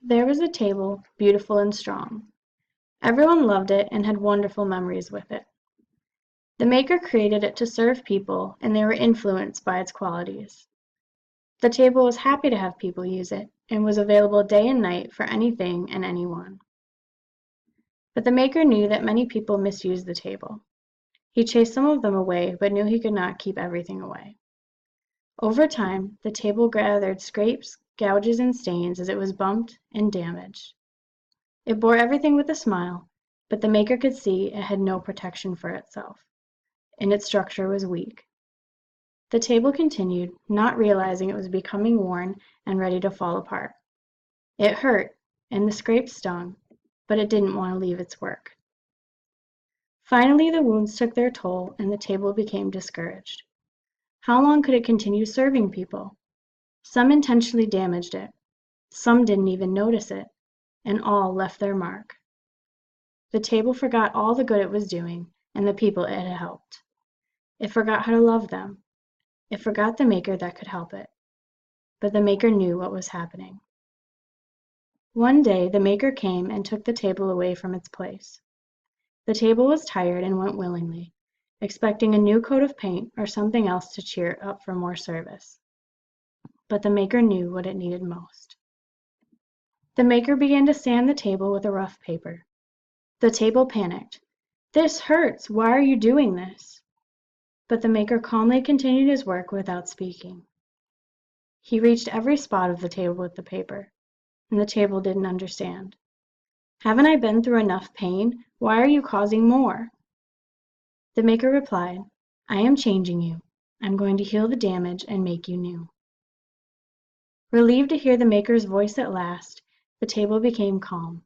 There was a table, beautiful and strong. Everyone loved it and had wonderful memories with it. The maker created it to serve people, and they were influenced by its qualities. The table was happy to have people use it, and was available day and night for anything and anyone. But the maker knew that many people misused the table. He chased some of them away, but knew he could not keep everything away. Over time, the table gathered scrapes, gouges, and stains as it was bumped and damaged. It bore everything with a smile, but the maker could see it had no protection for itself, and its structure was weak. The table continued, not realizing it was becoming worn and ready to fall apart. It hurt, and the scrapes stung, but it didn't want to leave its work. Finally, the wounds took their toll, and the table became discouraged. How long could it continue serving people? Some intentionally damaged it. Some didn't even notice it, and all left their mark. The table forgot all the good it was doing and the people it had helped. It forgot how to love them. It forgot the maker that could help it. But the maker knew what was happening. One day, the maker came and took the table away from its place. The table was tired and went willingly, expecting a new coat of paint or something else to cheer it up for more service. But the maker knew what it needed most. The maker began to sand the table with a rough paper. The table panicked. "This hurts! Why are you doing this?" But the maker calmly continued his work without speaking. He reached every spot of the table with the paper, and the table didn't understand. "Haven't I been through enough pain? Why are you causing more?" The maker replied, "I am changing you. I'm going to heal the damage and make you new." Relieved to hear the maker's voice at last, the table became calm.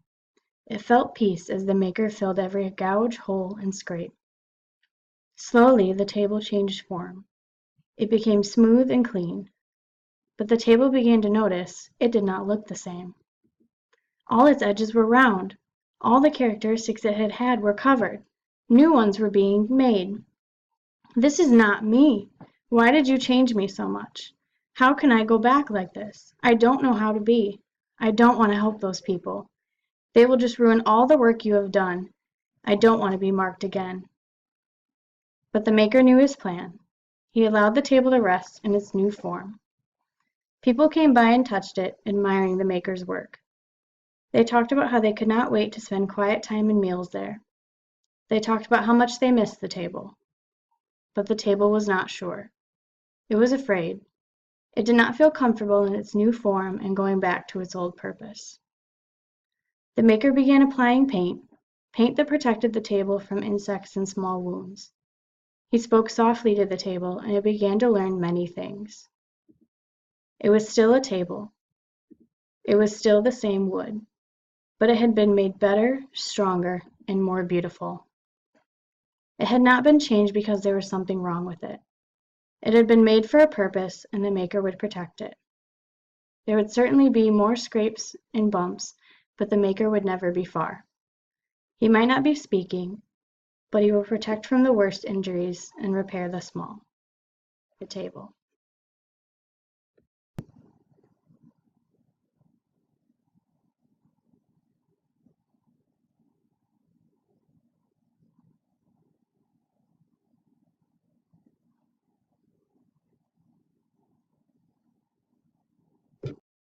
It felt peace as the maker filled every gouge, hole, and scrape. Slowly, the table changed form. It became smooth and clean. But the table began to notice it did not look the same. All its edges were round. All the characteristics it had had were covered. New ones were being made. "This is not me. Why did you change me so much? How can I go back like this? I don't know how to be. I don't want to help those people. They will just ruin all the work you have done. I don't want to be marked again." But the maker knew his plan. He allowed the table to rest in its new form. People came by and touched it, admiring the maker's work. They talked about how they could not wait to spend quiet time and meals there. They talked about how much they missed the table. But the table was not sure. It was afraid. It did not feel comfortable in its new form and going back to its old purpose. The maker began applying paint that protected the table from insects and small wounds. He spoke softly to the table, and it began to learn many things. It was still a table. It was still the same wood, but it had been made better, stronger, and more beautiful. It had not been changed because there was something wrong with it. It had been made for a purpose, and the maker would protect it. There would certainly be more scrapes and bumps, but the maker would never be far. He might not be speaking, but he will protect from the worst injuries and repair the small. The table.